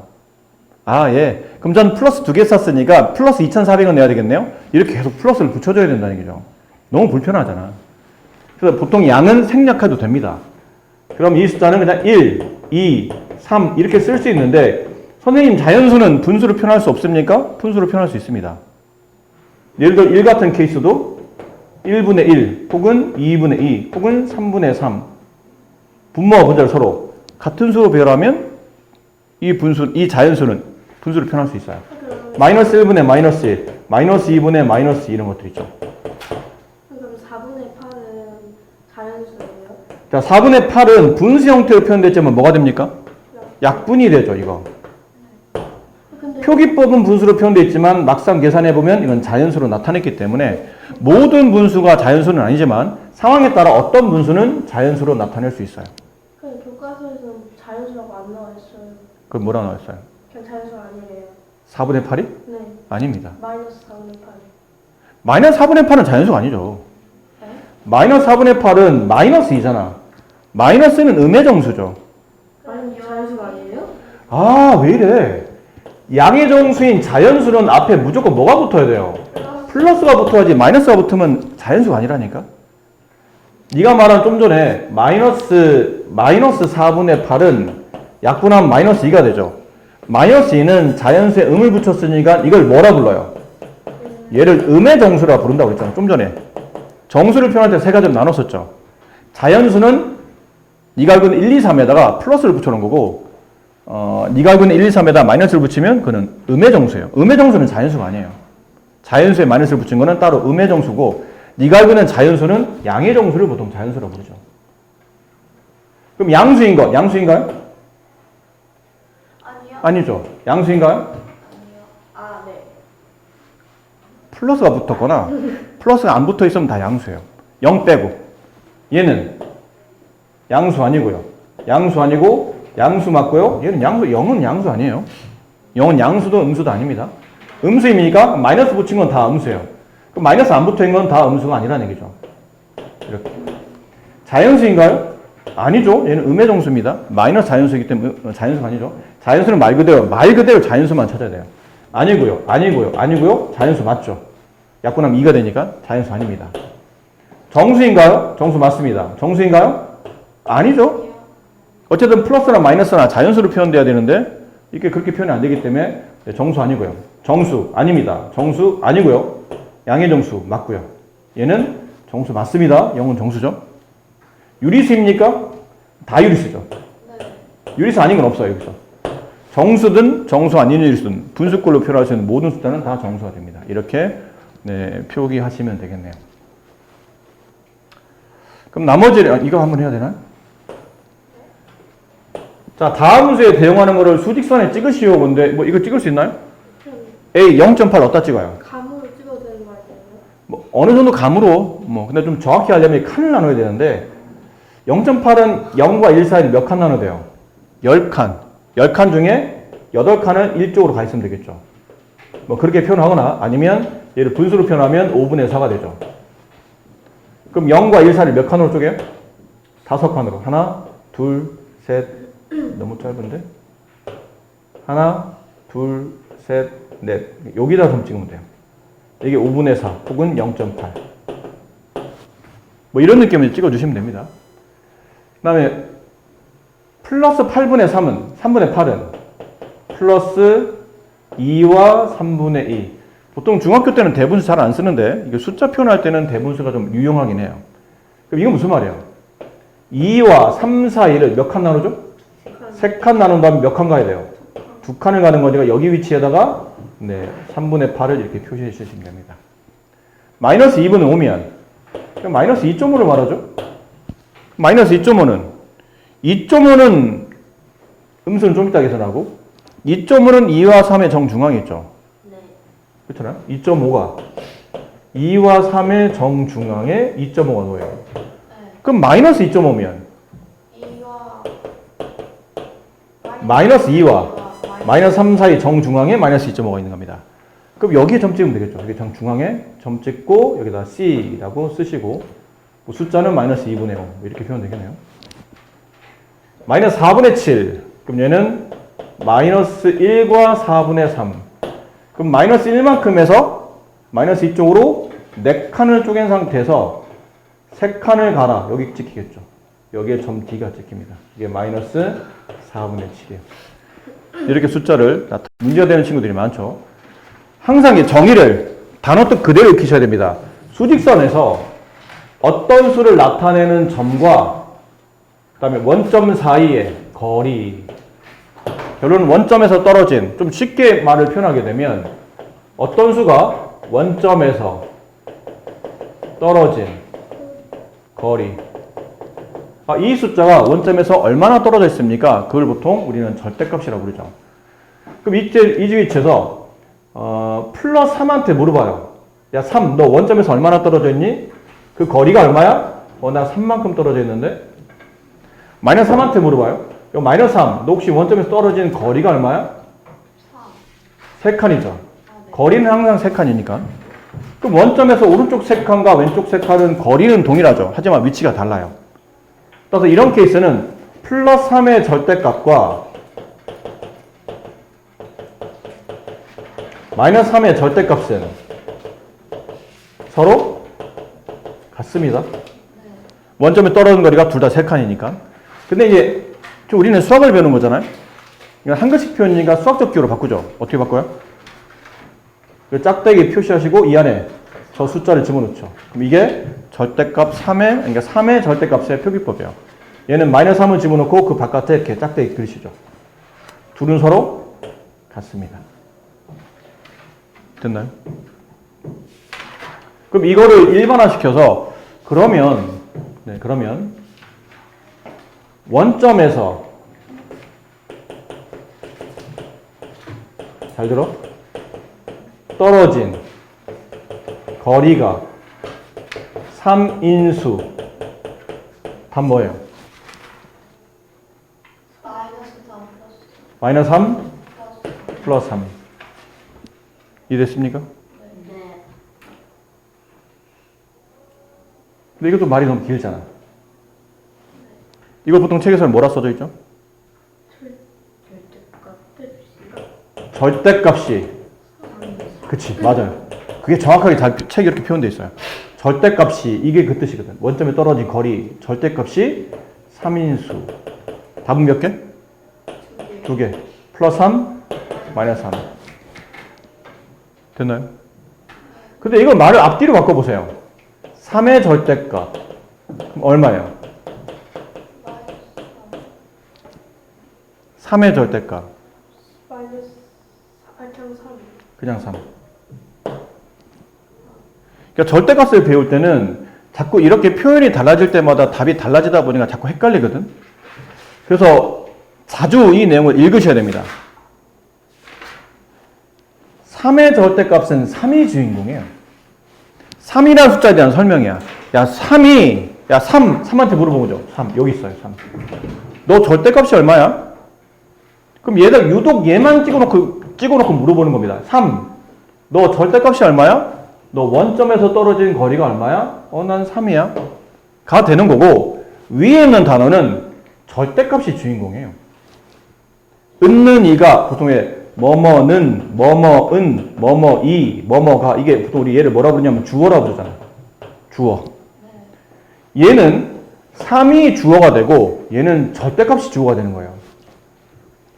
Speaker 1: 아, 예. 그럼 전 플러스 2개 샀으니까 플러스 2,400원 내야 되겠네요? 이렇게 계속 플러스를 붙여줘야 된다는 얘기죠. 너무 불편하잖아. 그래서 보통 양은 생략해도 됩니다. 그럼 이 숫자는 그냥 1, 2, 3 이렇게 쓸 수 있는데 선생님 자연수는 분수로 표현할 수 없습니까? 분수로 표현할 수 있습니다. 예를 들어 1 같은 케이스도 1분의 1 혹은 2분의 2 혹은 3분의 3 분모와 분자를 서로 같은 수로 배열하면 이 자연수는 분수로 표현할 수 있어요. 마이너스 1분의 마이너스 1, 마이너스 2분의 마이너스 2 이런 것들 있죠.
Speaker 2: 그럼 4분의 8은 자연수예요?
Speaker 1: 자, 4분의 8은 분수 형태로 표현됐지만 뭐가 됩니까? 약분이 되죠, 이거. 표기법은 분수로 표현되어 있지만 막상 계산해보면 이건 자연수로 나타냈기 때문에 모든 분수가 자연수는 아니지만 상황에 따라 어떤 분수는 자연수로 나타낼 수 있어요.
Speaker 2: 그럼 교과서에서는 자연수라고 안 나와 있어요.
Speaker 1: 그럼 뭐라 나왔어요?
Speaker 2: 그냥 자연수가 아니래요.
Speaker 1: 4분의 8이?
Speaker 2: 네.
Speaker 1: 아닙니다.
Speaker 2: 마이너스 4분의 8.
Speaker 1: 마이너스 4분의 8은 자연수가 아니죠.
Speaker 2: 네?
Speaker 1: 마이너스 4분의 8은 마이너스 2잖아. 마이너스는 음의 정수죠.
Speaker 2: 자연수가 아니에요?
Speaker 1: 아, 왜 이래? 양의 정수인 자연수는 앞에 무조건 뭐가 붙어야 돼요? 플러스가 붙어야지 마이너스가 붙으면 자연수가 아니라니까? 네가 말한 좀 전에 마이너스 4분의 8은 약분하면 마이너스 2가 되죠. 마이너스 2는 자연수에 음을 붙였으니까 이걸 뭐라 불러요? 얘를 음의 정수라 부른다고 그랬잖아. 좀 전에. 정수를 표현할 때 세 가지로 나눴었죠. 자연수는 네가 알고 있는 1, 2, 3에다가 플러스를 붙여놓은 거고 네가 알고 있는 1, 2, 3에다 마이너스를 붙이면 그는 음의 정수예요. 음의 정수는 자연수가 아니에요. 자연수에 마이너스를 붙인 거는 따로 음의 정수고 네가 알고 있는 자연수는 양의 정수를 보통 자연수라고 부르죠. 그럼 양수인 거, 양수인가요?
Speaker 3: 아니요.
Speaker 1: 아니죠. 양수인가요?
Speaker 3: 아니요. 아, 네.
Speaker 1: 플러스가 붙었거나 플러스가 안 붙어 있으면 다 양수예요. 0 빼고. 얘는 양수 아니고요. 양수 아니고 양수 맞고요. 얘는 양수, 0은 양수 아니에요. 0은 양수도 음수도 아닙니다. 음수입니까? 마이너스 붙인 건 다 음수예요. 그럼 마이너스 안 붙어 있는 건 다 음수가 아니라는 얘기죠. 이렇게. 자연수인가요? 아니죠. 얘는 음의 정수입니다. 마이너스 자연수이기 때문에 자연수가 아니죠. 자연수는 말 그대로 자연수만 찾아야 돼요. 아니고요. 자연수 맞죠. 약분하면 2가 되니까 자연수 아닙니다. 정수인가요? 정수 맞습니다. 정수인가요? 아니죠. 어쨌든 플러스나 마이너스나 자연수로 표현돼야 되는데 이게 그렇게 표현이 안 되기 때문에 정수 아니고요. 정수 아닙니다. 정수 아니고요. 양의 정수 맞고요. 얘는 정수 맞습니다. 0은 정수죠. 유리수입니까? 다 유리수죠. 유리수 아닌 건 없어요. 여기서. 정수든 정수 아닌 유리수든 분수꼴로 표현할 수 있는 모든 숫자는 다 정수가 됩니다. 이렇게 표기하시면 되겠네요. 그럼 나머지 이거 한번 해야 되나? 자, 다음 수에 대응하는 거를 수직선에 찍으시오. 근데 뭐 이거 찍을 수 있나요? A 0.8 어디다 찍어요?
Speaker 2: 감으로 찍어도 되는 거 아니에요?
Speaker 1: 뭐 어느 정도 감으로 뭐 근데 좀 정확히 하려면 칸을 나눠야 되는데 0.8은 0과 1 사이에 몇 칸 나눠야 돼요? 10칸. 10칸 중에 8칸은 1쪽으로 가 있으면 되겠죠. 뭐 그렇게 표현하거나 아니면 얘를 분수로 표현하면 5분의 4가 되죠. 그럼 0과 1 사이를 몇 칸으로 쪼개요? 5칸으로. 하나, 둘, 셋. 너무 짧은데? 하나, 둘, 셋, 넷. 여기다 좀 찍으면 돼요. 이게 5분의 4 혹은 0.8. 뭐 이런 느낌을 찍어주시면 됩니다. 그 다음에 플러스 8분의 3은 3분의 8은 플러스 2와 3분의 2. 보통 중학교 때는 대분수 잘 안 쓰는데 이게 숫자 표현할 때는 대분수가 좀 유용하긴 해요. 그럼 이건 무슨 말이에요? 2와 3 사이를 몇 칸 나누죠? 3칸 나눈다면 몇 칸 가야 돼요? 2칸을 가는 거니까 여기 위치에다가 네, 3분의 8을 이렇게 표시해 주시면 됩니다. 마이너스 2분의 5면 그럼 마이너스 2.5를 말하죠? 마이너스 2.5는 2.5는 음수는 좀 이따 계산하고 2.5는 2와 3의 정중앙에 있죠.
Speaker 3: 네.
Speaker 1: 그렇잖아요. 2.5가 2와 3의 정중앙에 2.5가 놓여요.
Speaker 3: 네.
Speaker 1: 그럼 마이너스 2.5면
Speaker 3: 2와
Speaker 1: 마이너스 2와 마이너스 3 사이 정중앙에 마이너스 2.5가 있는 겁니다. 그럼 여기에 점 찍으면 되겠죠. 여기 정중앙에 점 찍고 여기다 C라고 쓰시고 뭐 숫자는 마이너스 2분의 5 이렇게 표현 되겠네요. 마이너스 4분의 7 그럼 얘는 마이너스 1과 4분의 3 그럼 마이너스 1만큼에서 마이너스 2쪽으로 4칸을 쪼갠 상태에서 3칸을 가라. 여기 찍히겠죠. 여기에 점 D가 찍힙니다. 이게 마이너스 4분의 7이에요. 이렇게 숫자를 문제가 되는 친구들이 많죠. 항상 이 정의를 단어 뜻 그대로 익히셔야 됩니다. 수직선에서 어떤 수를 나타내는 점과 그다음에 원점 사이의 거리 결론은 원점에서 떨어진 좀 쉽게 말을 표현하게 되면 어떤 수가 원점에서 떨어진 거리 이 숫자가 원점에서 얼마나 떨어져 있습니까? 그걸 보통 우리는 절대값이라고 부르죠. 그럼 이 위치에서 플러스 3한테 물어봐요. 야 3, 너 원점에서 얼마나 떨어져 있니? 그 거리가 얼마야? 나 3만큼 떨어져 있는데 마이너스 3한테 물어봐요. 마이너스 3, 너 혹시 원점에서 떨어진 거리가 얼마야? 3칸이죠. 거리는 항상 3칸이니까. 그럼 원점에서 오른쪽 3칸과 왼쪽 3칸은 거리는 동일하죠. 하지만 위치가 달라요. 따라서 이런 케이스는 플러스 3의 절대값과 마이너스 3의 절대값은 서로 같습니다. 원점에 떨어진 거리가 둘 다 3칸이니까. 근데 이제 우리는 수학을 배우는 거잖아요. 이건 한글식 표현이니까 수학적 기호로 바꾸죠. 어떻게 바꿔요? 짝대기 표시하시고 이 안에 저 숫자를 집어넣죠. 그럼 이게 절대값 3의, 그러니까 3의 절대값의 표기법이에요. 얘는 마이너스 3을 집어넣고 그 바깥에 이렇게 짝대기 그리시죠. 둘은 서로 같습니다. 됐나요? 그럼 이거를 일반화시켜서 그러면 원점에서 잘 들어? 떨어진 거리가 3인수 답 뭐예요? 마이너스 3 플러스 3 이해됐습니까?
Speaker 3: 네.
Speaker 1: 근데 이것도 말이 너무 길잖아. 이거 보통 책에서는 뭐라 써져 있죠? 절대값이. 그치, 맞아요. 그게 정확하게 책이 이렇게 표현되어 있어요. 절대값이, 이게 그 뜻이거든. 원점에 떨어진 거리, 절대값이 3인수. 답은 몇 개? 2개. 플러스 3, 마이너스 3. 됐나요? 근데 이걸 말을 앞뒤로 바꿔보세요. 3의 절대값. 그럼 얼마예요? 3의 절대값.
Speaker 2: 마이너스 8.3.
Speaker 1: 그냥 3. 그러니까 절대값을 배울 때는 자꾸 이렇게 표현이 달라질 때마다 답이 달라지다 보니까 자꾸 헷갈리거든. 그래서 자주 이 내용을 읽으셔야 됩니다. 3의 절대값은 3이 주인공이에요. 3이라는 숫자에 대한 설명이야. 야, 3한테 물어본 거죠. 3, 여기 있어요, 3. 너 절대값이 얼마야? 그럼 얘가 유독 얘만 찍어놓고 물어보는 겁니다. 3, 너 절대값이 얼마야? 너 원점에서 떨어진 거리가 얼마야? 난 3이야. 가 되는 거고, 위에 있는 단어는 절대값이 주인공이에요. 은는 이가 보통의 뭐뭐는, 뭐뭐은, 뭐뭐이, 뭐뭐가 이게 보통 우리 얘를 뭐라 부르냐면 주어라고 부르잖아. 주어. 얘는 3이 주어가 되고 얘는 절대값이 주어가 되는 거예요.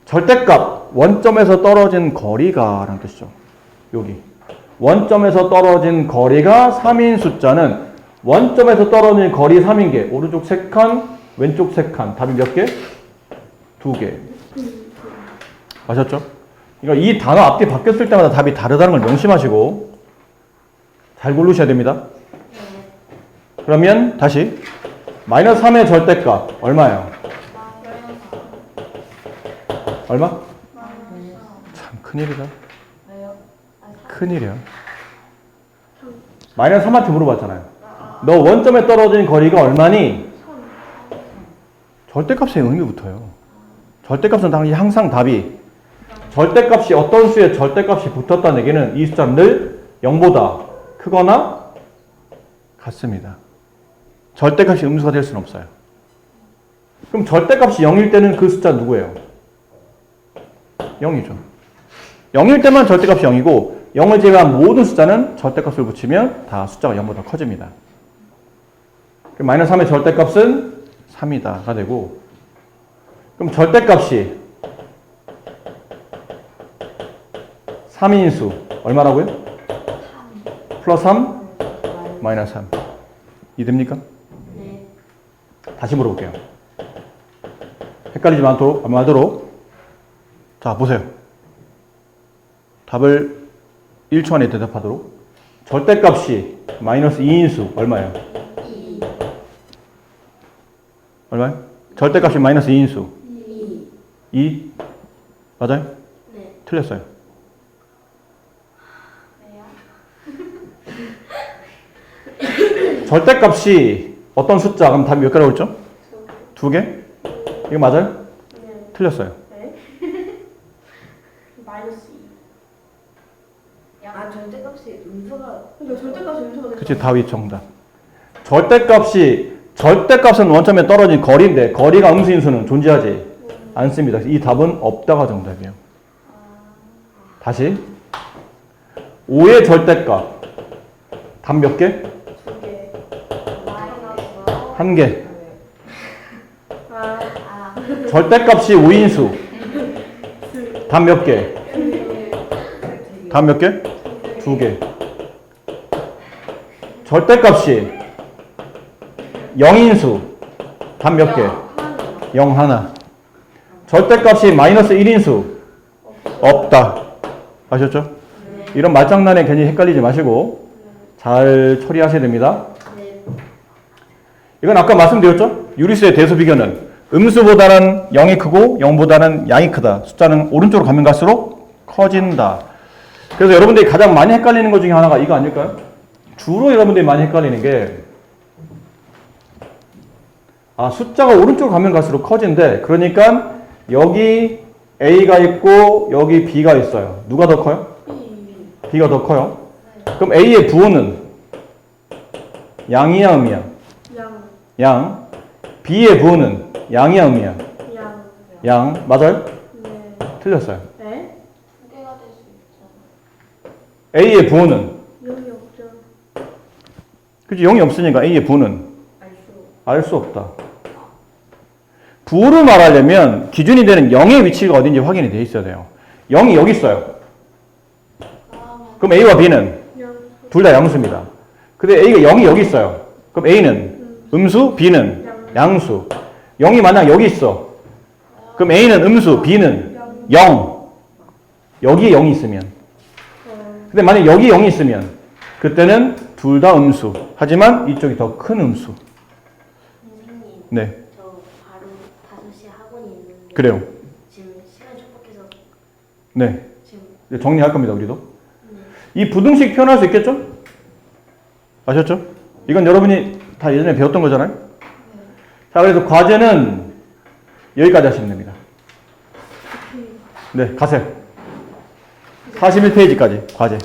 Speaker 1: 절대값, 원점에서 떨어진 거리가 라는 뜻이죠. 여기. 원점에서 떨어진 거리가 3인 숫자는 원점에서 떨어진 거리 3인 게 오른쪽 3칸, 왼쪽 3칸. 답이 몇 개? 2개. 아셨죠? 그러니까 이 단어 앞뒤 바뀌었을 때마다 답이 다르다는 걸 명심하시고 잘 고르셔야 됩니다. 그러면 다시 마이너스 3의 절대값 얼마예요? 얼마? 참 큰일이다.
Speaker 3: 왜요?
Speaker 1: 큰일이야. 마이너스 3한테 물어봤잖아요. 너 원점에 떨어진 거리가 얼마니? 절대값의 의미 붙어요. 절대값은 당연히 항상 답이 절대값이 어떤 수에 절대값이 붙었다는 얘기는 이 숫자는 늘 0보다 크거나 같습니다. 절대값이 음수가 될 수는 없어요. 그럼 절대값이 0일 때는 그 숫자 누구예요? 0이죠. 0일 때만 절대값이 0이고 0을 제외한 모든 숫자는 절대값을 붙이면 다 숫자가 0보다 커집니다. 그럼 마이너스 3의 절대값은 3이다가 되고 그럼 절대값이 3인수 얼마라고요? 플러스 3, 마이너스 3. 이해됩니까?
Speaker 3: 네.
Speaker 1: 다시 물어볼게요. 헷갈리지 말도록. 자, 보세요. 답을 1초 안에 대답하도록. 절대값이 마이너스 2인수 얼마예요?
Speaker 3: 2.
Speaker 1: 얼마요? 절대값이 마이너스 2인수
Speaker 3: 2.
Speaker 1: 2? 맞아요?
Speaker 3: 네.
Speaker 1: 틀렸어요.
Speaker 3: 왜요?
Speaker 1: 절대값이 어떤 숫자? 그럼 답이 몇 개라고 했죠? 2개? 이거 맞아요?
Speaker 2: 네.
Speaker 1: 틀렸어요.
Speaker 2: 네? 마이너스 2.
Speaker 3: 아, 절대값이 음수가.
Speaker 2: 그러니까 절대값이 음수가 됐어.
Speaker 1: 그치, 답이 정답. 절대값은 원점에 떨어진 거리인데 거리가 음수인수는 존재하지 않습니다. 이 답은 없다가 정답이에요. 다시 5의 절대값 답 몇 개?
Speaker 2: 2개.
Speaker 1: 1개.
Speaker 2: 아,
Speaker 1: 절대값이 5인수 답 몇 개? 답 몇 개? 2개. 절대값이 0인수 답 몇 개? 0 하나. 절대값이 마이너스 1인수 없다. 아셨죠? 이런 말장난에 괜히 헷갈리지 마시고 잘 처리하셔야 됩니다.
Speaker 3: 네.
Speaker 1: 이건 아까 말씀드렸죠? 유리수의 대수 비교는 음수보다는 0이 크고 0보다는 양이 크다. 숫자는 오른쪽으로 가면 갈수록 커진다. 그래서 여러분들이 가장 많이 헷갈리는 것 중에 하나가 이거 아닐까요? 주로 여러분들이 많이 헷갈리는 게 숫자가 오른쪽으로 가면 갈수록 커진대. 그러니까 여기 A가 있고 여기 B가 있어요. 누가 더 커요? B가 더 커요. 그럼 A의 부호는 양이야 음이야?
Speaker 2: 양.
Speaker 1: 양. B의 부호는 양이야 음이야?
Speaker 2: 양.
Speaker 1: 양. 맞아요?
Speaker 2: 네.
Speaker 1: 틀렸어요.
Speaker 2: 네?
Speaker 3: 2개가 될 수 있잖아.
Speaker 1: A의 부호는
Speaker 2: 0이 없죠.
Speaker 1: 그치 0이 없으니까 A의 부호는 알 수 없다. 부호를 말하려면 기준이 되는 0의 위치가 어딘지 확인이 돼 있어야 돼요. 0이 여기 있어요. 그럼 A와 B는
Speaker 2: 양.
Speaker 1: 둘 다 양수입니다. 근데 A가 0이 여기 있어요. 그럼 A는 음수, B는 양수. 0이 만약 여기 있어. 그럼 A는 음수, B는 0. 여기에 0이 있으면. 근데 만약 여기 0이 있으면 그때는 둘 다 음수. 하지만 이쪽이 더 큰 음수.
Speaker 3: 선생님,
Speaker 1: 네,
Speaker 3: 저 바로 5시 학원이 있는데.
Speaker 1: 그래요. 네.
Speaker 3: 지금.
Speaker 1: 이제 정리할 겁니다, 우리도. 이 부등식 표현할 수 있겠죠? 아셨죠? 이건 여러분이 다 예전에 배웠던 거잖아요? 자, 그래서 과제는 여기까지 하시면 됩니다. 네, 가세요. 41페이지까지 과제.